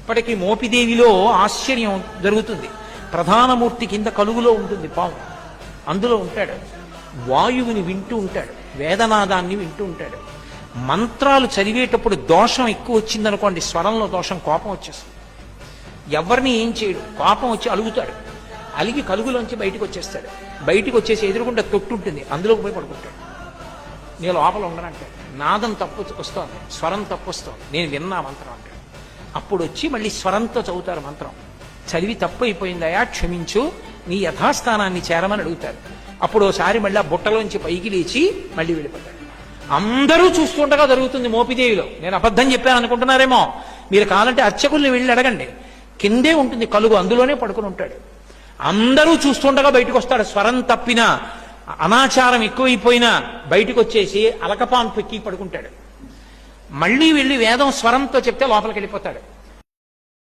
ఇప్పటికీ మోపిదేవిలో ఆశ్చర్యం జరుగుతుంది. ప్రధానమూర్తి కింద కలుగులో ఉంటుంది పాము, అందులో ఉంటాడు. వాయువుని వింటూ ఉంటాడు, వేదనాదాన్ని వింటూ ఉంటాడు. మంత్రాలు చదివేటప్పుడు దోషం ఎక్కువ వచ్చిందనుకోండి, స్వరంలో దోషం, కోపం వచ్చేస్తుంది. ఎవరిని ఏం చేయడు, కోపం వచ్చి అలుగుతాడు. అలిగి కలుగులోంచి బయటకు వచ్చేస్తాడు. బయటికి వచ్చేసి ఎదురుకుండా తొట్టు ఉంటుంది, అందులోకి పోయి పడుకుంటాడు. నేను లోపల ఉండనంటాడు. నాదం తప్పు వస్తోంది, స్వరం తప్పు వస్తోంది, నేను విన్నా మంత్రం అంటాడు. అప్పుడు వచ్చి మళ్ళీ స్వరంతో చదువుతారు మంత్రం. చదివి తప్పు అయిపోయిందయా, క్షమించు, నీ యథాస్థానాన్ని చేరమని అడుగుతారు. అప్పుడు ఒకసారి మళ్ళీ ఆ బుట్టలోంచి పైకి లేచి మళ్ళీ వెళ్ళిపోతాడు. అందరూ చూస్తుండగా జరుగుతుంది మోపిదేవిలో. నేను అబద్ధం చెప్పాను అనుకుంటున్నారేమో, మీరు కావాలంటే అర్చకుల్ని వెళ్ళి అడగండి. కిందే ఉంటుంది కలుగు, అందులోనే పడుకుని ఉంటాడు. అందరూ చూస్తుండగా బయటకు వస్తాడు. స్వరం తప్పినా, అనాచారం ఎక్కువైపోయినా బయటకు వచ్చేసి అలకపాన్ పెక్కి పడుకుంటాడు. మళ్ళీ వెళ్ళి వేదం స్వరంతో చెప్తే లోపలికి వెళ్ళిపోతాడు.